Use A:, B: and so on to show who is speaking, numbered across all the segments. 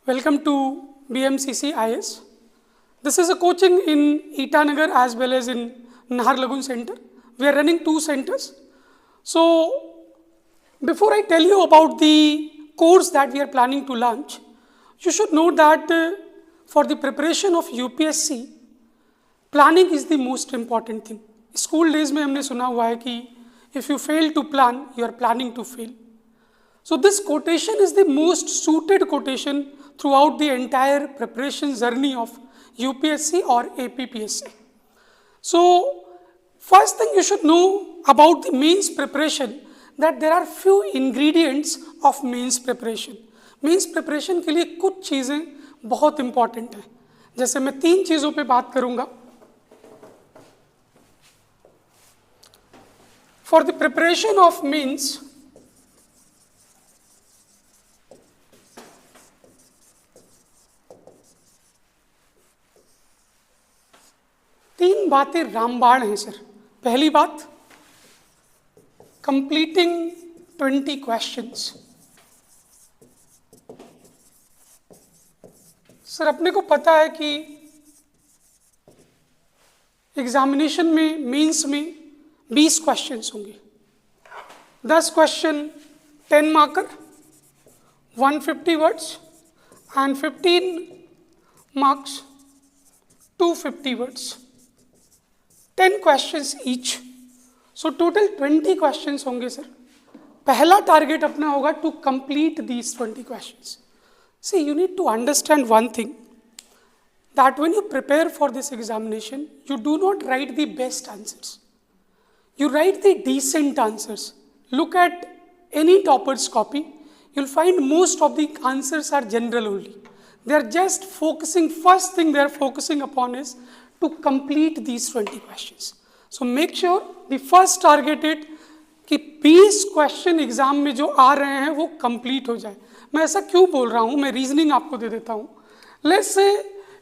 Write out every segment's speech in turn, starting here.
A: Welcome to BMCC IS. This is a coaching in Itanagar as well as in Naharlagun Center. We are running two centers. So, before I tell you about the course that we are planning to launch, you should know that for the preparation of UPSC, planning is the most important thing. School days में हमने सुना हुआ है कि if you fail to plan, you are planning to fail. So this quotation is the most suited quotation throughout the entire preparation journey of UPSC or APPSC. So first thing you should know about the mains preparation that there are few ingredients of mains preparation. Mains preparation के लिए कुछ चीज़ें बहुत important हैं. जैसे मैं 3 चीज़ों पे बात करूँगा. For the preparation of mains, तीन बातें रामबाण हैं सर. पहली बात, completing 20 questions. सर अपने को पता है कि एग्जामिनेशन में मेंस में 20 क्वेश्चंस होंगे. 10 question 10 marker, 150 words and 15 marks 250 words. 10 questions each. So total 20 questions होंगे सर. पहला टारगेट अपना होगा to complete these 20 questions. See, you need to understand one thing, that when you prepare for this examination, you do not write the best answers. You write the decent answers. Look at any topper's copy. You'll find most of the answers are general only. They are just focusing, first thing they are focusing upon is to complete these 20 questions. So make sure the first targeted कि 20 question exam में जो आ रहे हैं वो complete हो जाए. मैं ऐसा क्यों बोल रहा हूँ, मैं रीजनिंग आपको दे देता हूँ. लेट्स से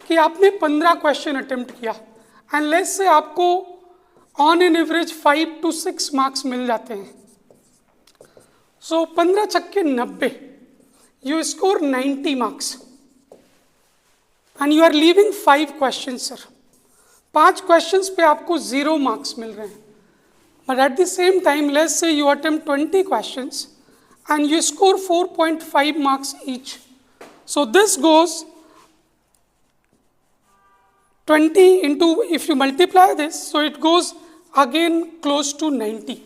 A: कि आपने 15 क्वेश्चन अटेम्प्ट किया एंड लेट्स से आपको on an average 5 to 6 marks मिल जाते हैं. सो 15 छक्के 90, you score 90 marks and you are leaving 5 question sir. 5 questions पे आपको 0 मार्क्स मिल रहे हैं. But at the same time let's say you attempt 20 questions and you score 4.5 marks each. So this goes 20 into, if you multiply this, so it goes again close to 90.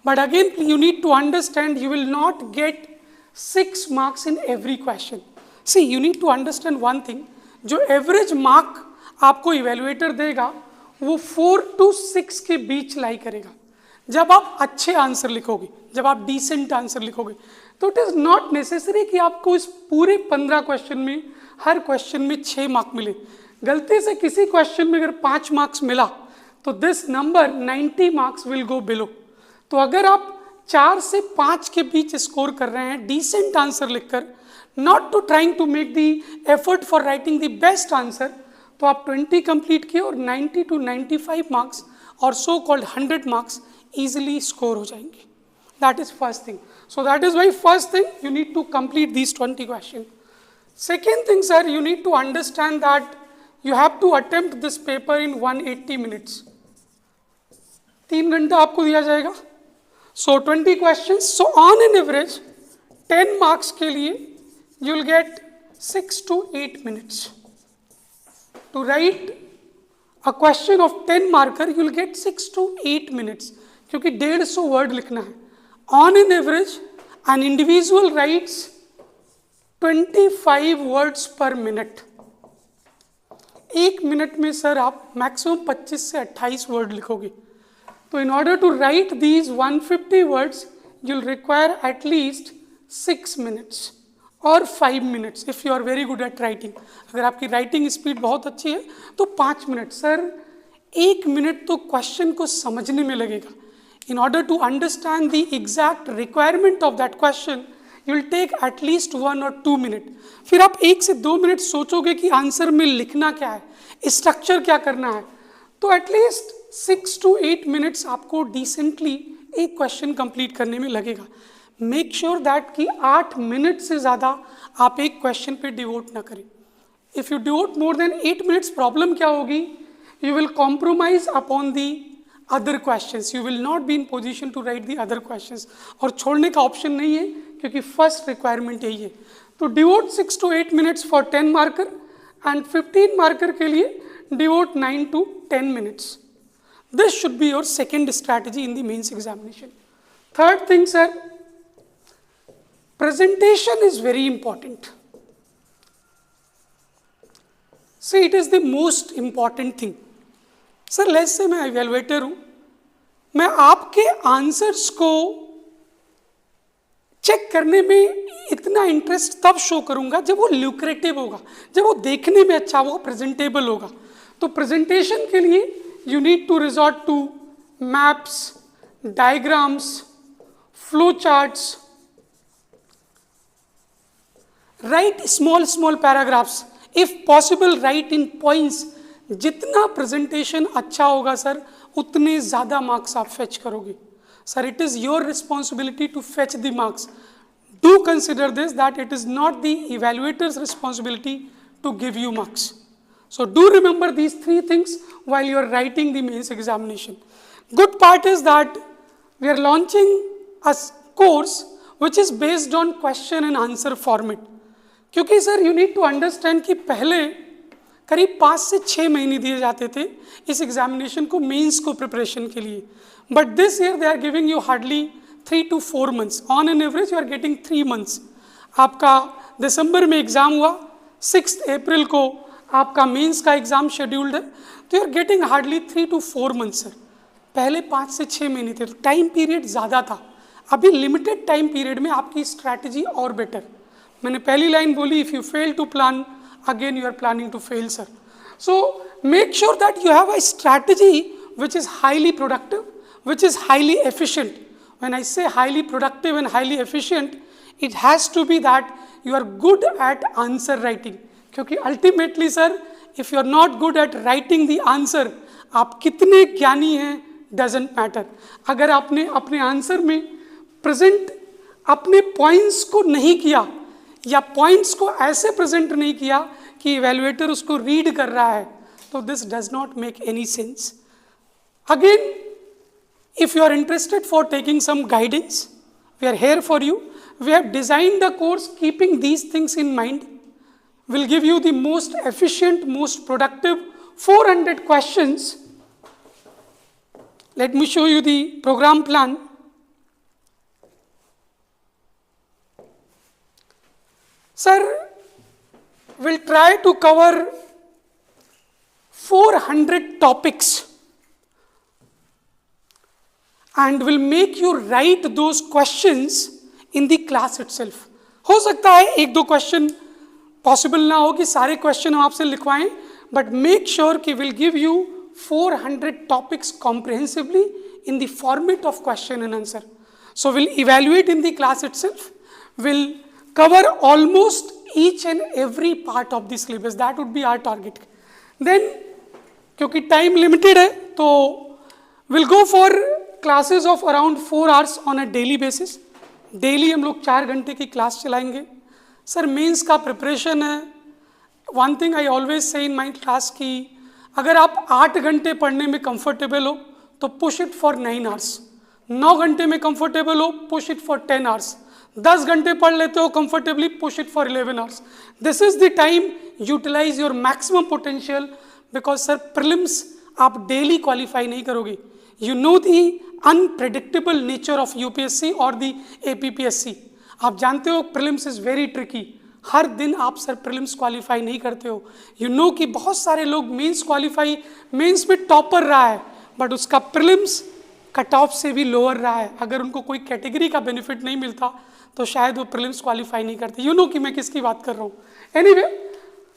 A: But again you need to understand you will not get 6 marks in every question. See, you need to understand one thing, जो average mark आपको evaluator देगा वो 4 to 6 के बीच लाई करेगा. जब आप अच्छे answer लिखोगे, जब आप डिसेंट आंसर लिखोगे, तो इट इज़ नॉट नेसेसरी कि आपको इस पूरे 15 क्वेश्चन में हर क्वेश्चन में 6 मार्क मिले. गलती से किसी क्वेश्चन में अगर 5 मार्क्स मिला तो this number 90 marks will go below. तो अगर आप 4 से 5 के बीच स्कोर कर रहे हैं डिसेंट आंसर लिखकर, not to trying to make the effort for writing the best answer, तो आप 20 कंप्लीट किए और 90 to 95 मार्क्स और so called 100 marks easily score हो जाएंगे. That is first thing. So that is why first thing you need to complete these 20 questions. Second thing sir, you need to understand that you have to attempt this paper in 180 minutes. 3 घंटा आपको दिया जाएगा. So 20 questions. So on an average 10 marks के लिए you will get 6 to 8 minutes. To write a question of 10 marker you will get 6 to 8 minutes. क्योंकि 150 word लिखना है. On an average an individual writes 25 words per minute. 1 minute में sir आप maximum 25 से 28 word लिखोगे. तो in order to write these 150 words you will require at least 6 minutes और 5 minutes if you are very good at writing. अगर आपकी writing speed बहुत अच्छी है तो 5 मिनट. सर 1 मिनट तो क्वेश्चन को समझने में लगेगा. In order to understand the exact requirement of that question, you will take at least 1 or 2 minutes. फिर आप 1 से 2 मिनट सोचोगे कि आंसर में लिखना क्या है, स्ट्रक्चर क्या करना है. तो एटलीस्ट 6 to 8 मिनट्स आपको डिसेंटली एक क्वेश्चन कंप्लीट करने में लगेगा. मेक श्योर दैट कि 8 मिनट से ज़्यादा आप एक क्वेश्चन पे डिवोट ना करें. If you devote more than 8 minutes, problem क्या होगी, you will compromise upon the other questions, you will not be in position to write the other questions. और छोड़ने का ऑप्शन नहीं है क्योंकि फर्स्ट रिक्वायरमेंट यही है. तो devote 6 to 8 minutes for 10 marker and 15 marker के लिए devote 9 to 10 minutes. This should be your second strategy in the mains examination. Third thing sir, presentation is very important. See, it is the most important thing. Sir, let's say मैं evaluator हूँ, मैं आपके answers को check करने में इतना interest तब show करूँगा जब वो ल्यूक्रेटिव होगा, जब वो देखने में अच्छा होगा, प्रेजेंटेबल होगा. तो प्रेजेंटेशन के लिए you need to resort to maps, diagrams, flow charts, write small paragraphs, if possible write in points. जितना प्रेजेंटेशन अच्छा होगा सर उतने ज़्यादा मार्क्स आप फेच करोगे. Sir, it is your responsibility to fetch the marks. Do consider this that it is not the evaluators responsibility to give you marks. So do remember these 3 things while you are writing the mains examination. Good part is that we are launching a course which is based on question and answer format. क्योंकि sir you need to understand कि पहले करीब 5 से 6 महीने दिए जाते थे इस एग्जामिनेशन को, मेंस को प्रिपरेशन के लिए. But this year they are giving you hardly 3 to 4 months. On an average you are getting 3 months. आपका दिसंबर में एग्ज़ाम हुआ, 6 अप्रैल को आपका मेंस का एग्ज़ाम शेड्यूल्ड है, तो you are getting hardly 3 to 4 months sir. पहले 5 से 6 महीने थे तो टाइम पीरियड ज़्यादा था. अभी लिमिटेड टाइम पीरियड में आपकी स्ट्रैटेजी और बेटर. मैंने पहली लाइन बोली, if you fail to plan again you are planning to fail sir. So make sure that you have a strategy which is highly productive, which is highly efficient. When I say highly productive and highly efficient, it has to be that you are good at answer writing. क्योंकि ultimately sir if you are not good at writing the answer, आप कितने ज्ञानी हैं doesn't matter. अगर आपने अपने answer में present अपने पॉइंट्स को नहीं किया या पॉइंट्स को ऐसे प्रेजेंट नहीं किया कि इवैल्यूएटर उसको रीड कर रहा है, तो this does not make any sense. Again, if you are interested for taking some guidance, we are here for you. We have designed the course keeping these things in mind. Will give you the most efficient, most productive 400 questions. Let me show you the program plan. Sir, we'll try to cover 400 topics and will make you write those questions in the class itself. हो सकता है 1-2 question possible ना हो कि सारे question हम आपसे लिखवाएं, but make sure कि we'll give you 400 topics comprehensively in the format of question and answer. So we'll evaluate in the class itself. We'll cover almost each and every part of the syllabus. That would be our target. Then क्योंकि time limited है तो we'll go for classes of around 4 hours on a daily basis. Daily हम लोग 4 घंटे की class चलाएंगे. Sir mains का preparation है. One thing I always say in my class की अगर आप 8 घंटे पढ़ने में कंफर्टेबल हो तो पुश इट फॉर 9 hours. 9 घंटे में कंफर्टेबल हो, पुश इट फॉर 10 hours. 10 घंटे पढ़ लेते हो comfortably, push it for 11 hours. This is the time, utilise your maximum potential. Because sir prelims आप डेली क्वालिफाई नहीं करोगे. You know the unpredictable nature of UPSC और दी एपीपीएससी. आप जानते हो प्रीलिम्स इज वेरी ट्रिकी. हर दिन आप सर प्रीलिम्स क्वालिफाई नहीं करते हो. यू नो कि बहुत सारे लोग मेंस क्वालिफाई, मेंस में टॉपर रहा है बट उसका प्रीलिम्स कट ऑफ से भी लोअर रहा है. अगर उनको कोई कैटेगरी का बेनिफिट नहीं मिलता तो शायद वो प्रीलिम्स क्वालिफाई नहीं करते. यू नो कि मैं किसकी बात कर रहा हूँ. एनीवे,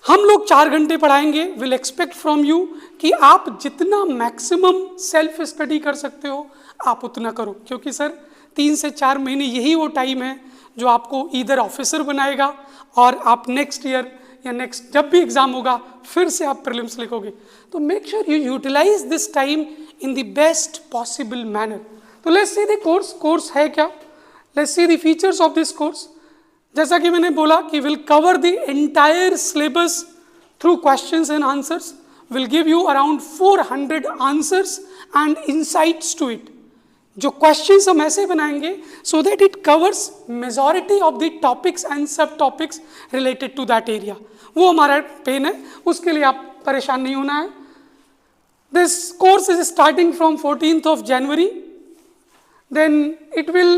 A: हम लोग 4 घंटे पढ़ाएंगे. विल एक्सपेक्ट फ्रॉम यू कि आप जितना मैक्सिमम सेल्फ स्टडी कर सकते हो आप उतना करो. क्योंकि सर 3 से 4 महीने यही वो टाइम है जो आपको इधर ऑफिसर बनाएगा और आप नेक्स्ट ईयर या नेक्स्ट जब भी एग्जाम होगा फिर से आप प्रीलिम्स लिखोगे. तो make sure you utilise this time in the best possible manner. तो लेट्स सी द कोर्स है क्या. Let's see the features of this course. जैसा कि मैंने बोला कि will cover the entire syllabus through questions and answers, will give you around 400 answers and insights to it. जो questions हम ऐसे बनाएंगे so that it covers majority of the topics and sub topics related to that area. वो हमारा pen है, उसके लिए आप परेशान नहीं होना है. This course is starting from 14th of January, then it will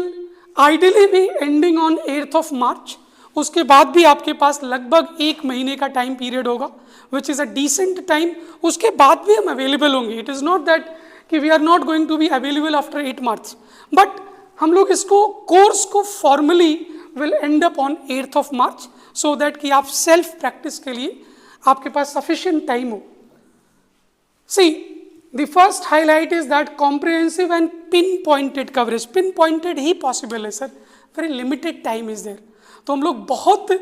A: ideally be ending on 8th of March. उसके बाद भी आपके पास लगभग 1 महीने का टाइम पीरियड होगा, which is a decent time. उसके बाद भी हम अवेलेबल होंगे. It is not that कि we are not going to be available after 8 March, but हम लोग इसको कोर्स को formally will end up on 8th of March, so that कि आप सेल्फ प्रैक्टिस के लिए आपके पास sufficient टाइम हो. See, the first highlight is that comprehensive and pinpointed coverage. Pinpointed he possible है sir, very limited time is there. तो हम लोग बहुत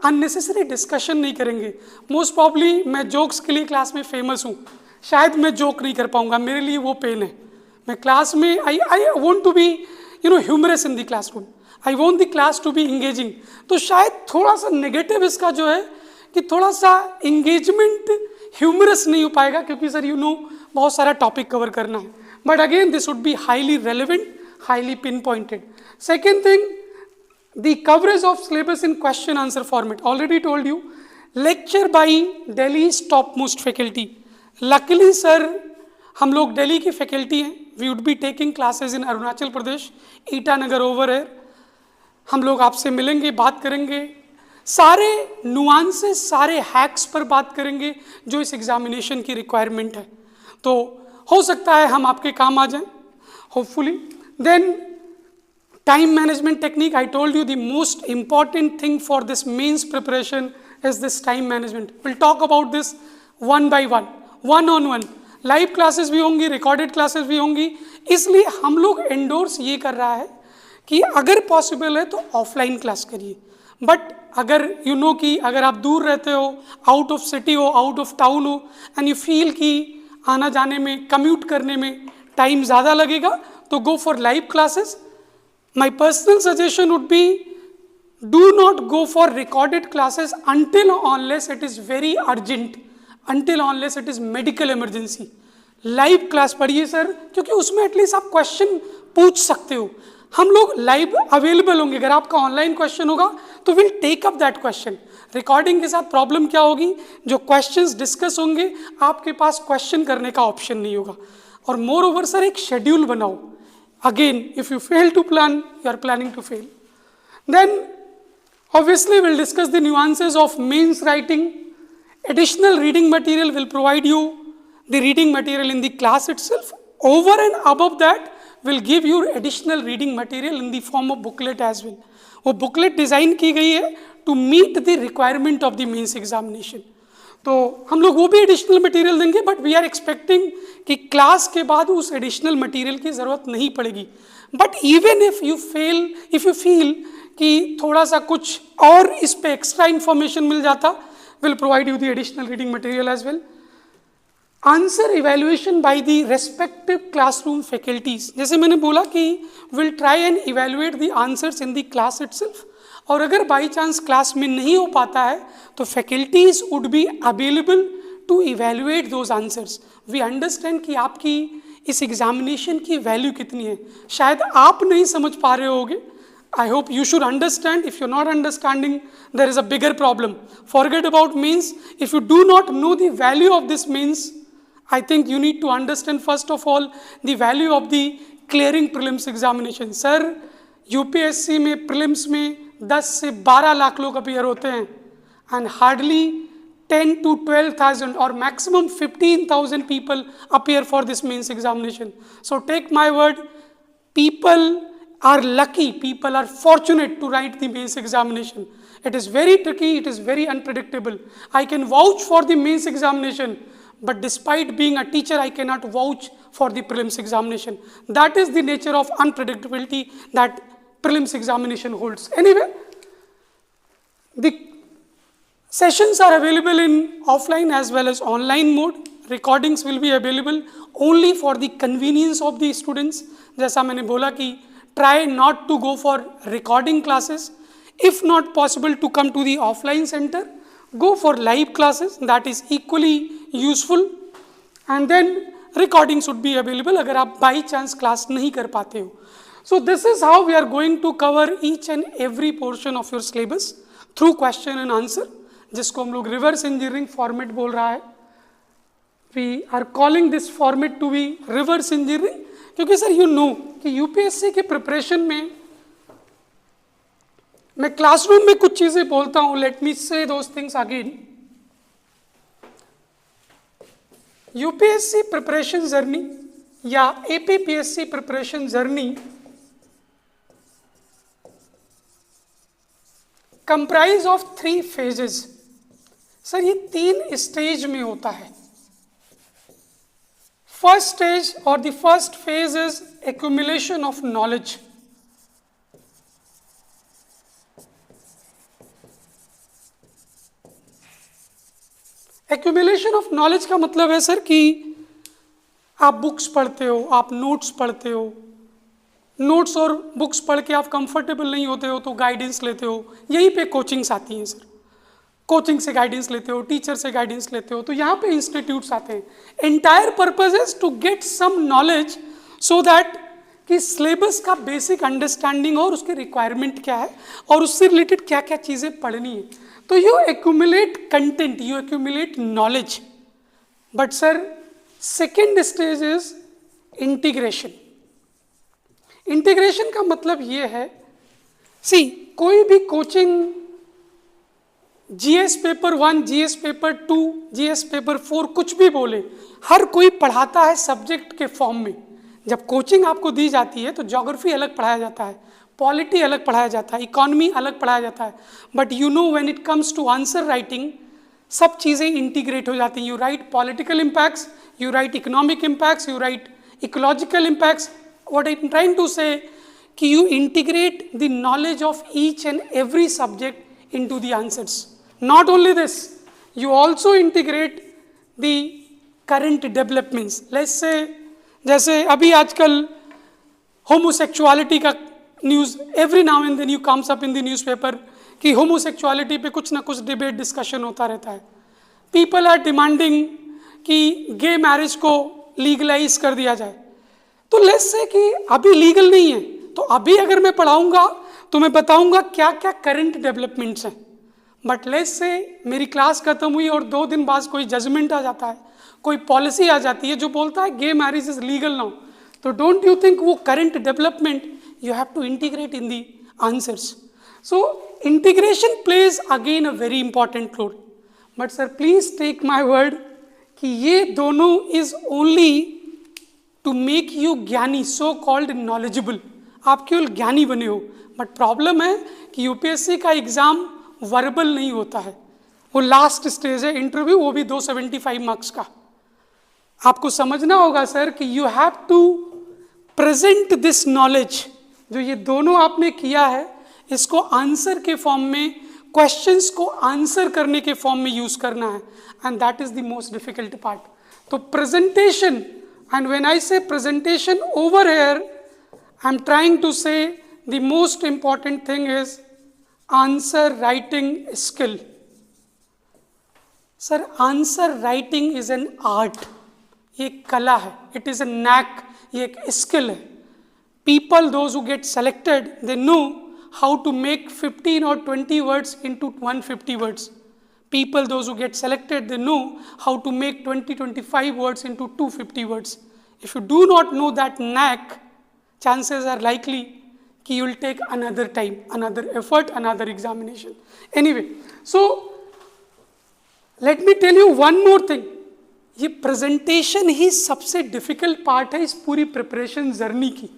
A: unnecessary discussion नहीं करेंगे. Most probably मैं jokes के लिए क्लास में फेमस हूँ, शायद मैं जोक नहीं कर पाऊँगा, मेरे लिए वो पेन है. मैं क्लास में I want to be humorous in the classroom. I want the class to be engaging. तो शायद थोड़ा सा नेगेटिव इसका जो है कि थोड़ा सा engagement ह्यूमरस नहीं हो पाएगा, क्योंकि सर बहुत सारा टॉपिक कवर करना है. But again this would be highly relevant, highly pinpointed. Second thing, the coverage of syllabus in question answer format. Already told you, lecture by Delhi top most faculty. Luckily sir हम लोग दिल्ली की faculty हैं. We would be taking classes in Arunachal Pradesh, Itanagar over है. हम लोग आपसे मिलेंगे, बात करेंगे, सारे नुआंसेस, सारे हैक्स पर बात करेंगे जो इस एग्जामिनेशन की रिक्वायरमेंट है. तो हो सकता है हम आपके काम आ जाएं, hopefully. Then time management technique. I told you the most important thing for this mains preparation is this time management. Will talk about this one by one, one on one. Live classes भी होंगी, recorded classes भी होंगी. इसलिए हम लोग endorse ये कर रहा है कि अगर पॉसिबल है तो ऑफलाइन क्लास करिए. बट अगर कि अगर आप दूर रहते हो, आउट ऑफ सिटी हो, आउट ऑफ टाउन हो, एंड यू फील कि आना जाने में, कम्यूट करने में टाइम ज़्यादा लगेगा, तो go for live classes. My personal suggestion would be, do not go for recorded classes until unless it is very urgent, until unless it is medical emergency. Live class पढ़िए sir, क्योंकि उसमें at least आप question पूछ सकते हो. हम लोग live available होंगे. अगर आपका ऑनलाइन क्वेश्चन होगा तो will take up that question. Recording के साथ प्रॉब्लम क्या होगी, जो क्वेश्चंस डिस्कस होंगे आपके पास क्वेश्चन करने का ऑप्शन नहीं होगा. और मोर ओवर सर एक शेड्यूल बनाओ. Again if you fail to plan, you are planning to fail. Then obviously will discuss the nuances of mains writing. Additional reading material will provide you the reading material in the class itself. Over and above that will give you additional reading material in the form of booklet as well. वो booklet design की गई है to meet the requirement of the means examination. तो हम लोग वो भी additional material देंगे, बट वी आर एक्सपेक्टिंग कि क्लास के बाद उस एडिशनल मटेरियल की ज़रूरत नहीं पड़ेगी. But even if you feel कि थोड़ा सा कुछ और इस पे एक्स्ट्रा इन्फॉर्मेशन मिल जाता, will provide you the additional reading material as well. Answer evaluation by the respective classroom faculties. जैसे मैंने बोला कि will try and evaluate the answers in the class itself. और अगर बाई चांस क्लास में नहीं हो पाता है तो faculties would be available to evaluate those answers. We understand कि आपकी इस एग्जामिनेशन की वैल्यू कितनी है. शायद आप नहीं समझ पा रहे होगे. I hope you should understand. If you're not understanding, there is a bigger problem. Forget about means. If you do not know the value of this means, I think you need to understand first of all the value of the clearing prelims examination. Sir, UPSC में prelims में 10 से 12 लाख लोग appear होते हैं, and hardly 10 to 12,000 or maximum 15,000 people appear for this means examination. So take my word, people are lucky, people are fortunate to write the mains examination. It is very tricky, it is very unpredictable. I can vouch for the mains examination, but despite being a teacher, I cannot vouch for the prelims examination. That is the nature of unpredictability that prelims examination holds. Anyway, the sessions are available in offline as well as online mode. Recordings will be available only for the convenience of the students. जैसा मैंने बोला कि try not to go for recording classes. If not possible to come to the offline center, go for live classes, that is equally useful. And then recording should be available अगर आप by chance class नहीं कर पाते हो. So this is how we are going to cover each and every portion of your syllabus through question and answer, जिसको हम लोग reverse engineering format बोल रहा है. We are calling this format to be reverse engineering क्योंकि sir you know कि UPSC के preparation में मैं क्लासरूम में कुछ चीजें बोलता हूं. Let me say those things again. UPSC preparation journey या APPSC preparation journey comprise of 3 phases. Sir ये 3 स्टेज में होता है. First stage or the first phase is accumulation of knowledge. Accumulation of knowledge का मतलब है सर कि आप बुक्स पढ़ते हो, आप नोट्स पढ़ते हो, नोट्स और बुक्स पढ़ के आप कंफर्टेबल नहीं होते हो तो गाइडेंस लेते हो. यहीं पे कोचिंग्स आती हैं सर. कोचिंग से गाइडेंस लेते हो, टीचर से गाइडेंस लेते हो, तो यहाँ पे इंस्टीट्यूट्स आते हैं. Entire purpose is to get some knowledge so that कि सिलेबस का बेसिक अंडरस्टैंडिंग और उसके रिक्वायरमेंट क्या है और उससे रिलेटेड क्या क्या चीज़ें पढ़नी है. तो you accumulate content, you accumulate knowledge. But sir second stage is integration. Integration का मतलब ये है, सी कोई भी coaching GS paper 1, GS paper 2, GS paper 4 कुछ भी बोले, हर कोई पढ़ाता है सब्जेक्ट के फॉर्म में. जब कोचिंग आपको दी जाती है तो ज्योग्राफी अलग पढ़ाया जाता है, पॉलिटी अलग पढ़ाया जाता है, इकोनॉमी अलग पढ़ाया जाता है. But you know when it comes to answer writing सब चीज़ें इंटीग्रेट हो जाती हैं. You write political impacts, you write economic impacts, you write ecological impacts. What I am trying to say कि you integrate the knowledge of each and every subject into the answers. Not only this, you also integrate the current developments. Let's say जैसे अभी आजकल homosexuality का news every now and then you comes up in the newspaper कि homosexuality पे कुछ ना कुछ debate discussion होता रहता है. People are demanding कि गे मैरिज को लीगलाइज कर दिया जाए. तो लेट्स से कि अभी लीगल नहीं है, तो अभी अगर मैं पढ़ाऊंगा तो मैं बताऊंगा क्या क्या करंट डेवलपमेंट्स हैं. बट लेट्स से मेरी क्लास खत्म हुई और 2 दिन बाद कोई जजमेंट आ जाता है, कोई पॉलिसी आ जाती है जो बोलता है gay marriage is legal now. तो डोंट यू थिंक वो current development you have to integrate in the answers. So integration plays again a very important role. But sir please take my word कि ये दोनों is only to make you ज्ञानी, so called knowledgeable. आप केवल ज्ञानी बने हो. But problem है कि यूपीएससी का एग्जाम वर्बल नहीं होता है, वो लास्ट स्टेज है इंटरव्यू, वो भी 275 मार्क्स का. आपको समझना होगा सर कि you have to present this knowledge. जो ये दोनों आपने किया है इसको आंसर के फॉर्म में, क्वेश्चंस को आंसर करने के फॉर्म में यूज करना है. And that is the most difficult part. तो presentation, and when I say presentation over here I am trying to say the most important thing is answer writing skill. Sir answer writing is an art, ये कला है, it is a NAAC, ये एक skill है. People those who get selected they know how to make 15 or 20 words into 150 words. People those who get selected they know how to make 20-25 words into 250 words. If you do not know that knack, chances are likely कि you will take another time, another effort, another examination. Anyway, so let me tell you one more thing. ये presentation ही सबसे difficult part है इस पूरी preparation journey की.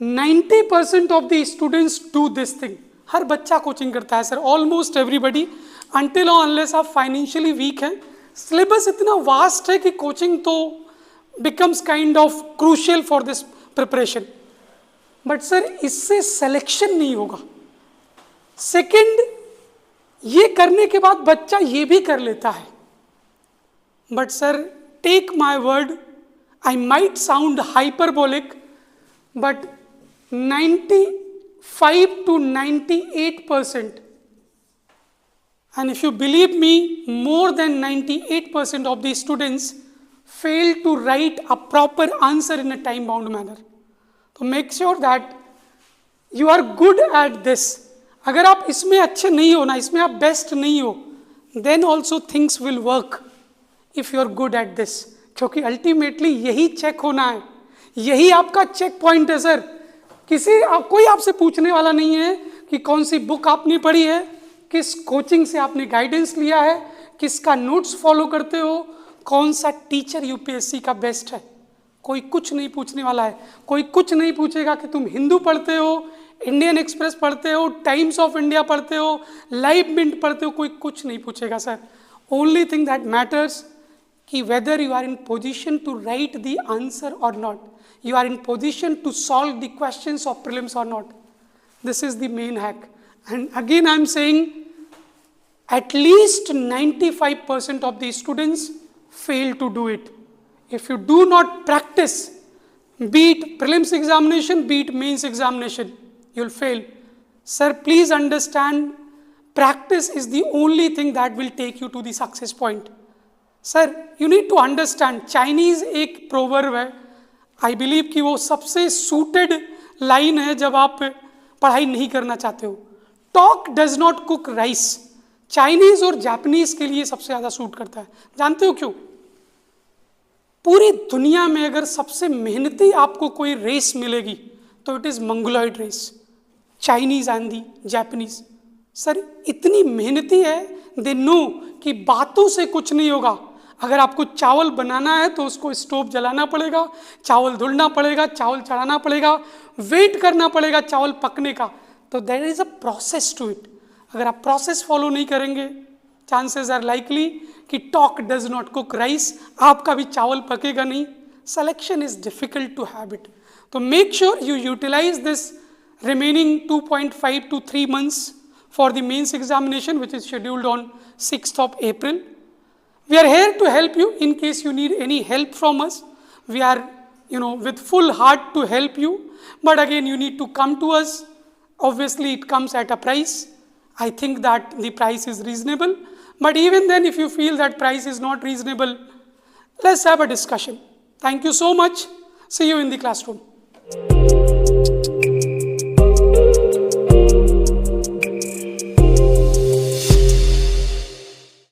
A: 90% of the students do this thing. हर बच्चा coaching करता है sir, almost everybody, until or unless आप फाइनेंशियली वीक हैं. सिलेबस इतना वास्ट है कि कोचिंग तो becomes kind of crucial for this preparation. But sir इससे सिलेक्शन नहीं होगा. सेकंड, ये करने के बाद बच्चा ये भी कर लेता है. But sir take my word, I might sound hyperbolic, but 95 to 98%, and if you believe me, more than 98% of the students fail to write a proper answer in a time bound manner. So make sure that you are good at this. अगर आप इसमें अच्छे नहीं हो ना, इसमें आप best नहीं हो, then also things will work if you are good at this. क्योंकि अल्टीमेटली यही चेक होना है, यही आपका चेक पॉइंट है सर. कोई आपसे पूछने वाला नहीं है कि कौन सी बुक आपने पढ़ी है, किस कोचिंग से आपने गाइडेंस लिया है, किसका नोट्स फॉलो करते हो, कौन सा टीचर यूपीएससी का बेस्ट है. कोई कुछ नहीं पूछने वाला है. कोई कुछ नहीं पूछेगा कि तुम हिंदू पढ़ते हो, इंडियन एक्सप्रेस पढ़ते हो, टाइम्स ऑफ इंडिया पढ़ते हो, लाइव मिंट पढ़ते हो. कोई कुछ नहीं पूछेगा sir. Only thing that matters कि whether you are in position to write the answer और not, you are in position to solve the questions of prelims or not. This is the main hack. And again I am saying at least 95% of the students fail to do it. If you do not practice, be it prelims examination, be it mains examination, you will fail. Sir, please understand, practice is the only thing that will take you to the success point. Sir, you need to understand, Chinese एक proverb है, I believe कि वो सबसे suited line है जब आप पढ़ाई नहीं करना चाहते हो. Talk does not cook rice. Chinese और जापानीज के लिए सबसे ज़्यादा सूट करता है. जानते हो क्यों? पूरी दुनिया में अगर सबसे मेहनती आपको कोई रेस मिलेगी तो it is Mongoloid race, Chinese and the Japanese. Sir इतनी मेहनती है, दे नो कि बातों से कुछ नहीं होगा. अगर आपको चावल बनाना है तो उसको स्टोव जलाना पड़ेगा, चावल धुलना पड़ेगा, चावल चढ़ाना पड़ेगा, वेट करना पड़ेगा चावल पकने का. तो there is a process to it. अगर आप प्रोसेस फॉलो नहीं करेंगे, चांसेस आर लाइकली कि talk does not cook rice, आपका भी चावल पकेगा नहीं. Selection is difficult to have it. तो make sure you utilise this remaining 2.5 to 3 months for the mains examination, which is scheduled on 6th of April. We are here to help you in case you need any help from us. We are, with full heart to help you. But again, you need to come to us. Obviously, it comes at a price. I think that the price is reasonable. But even then, if you feel that price is not reasonable, let's have a discussion. Thank you so much. See you in the classroom.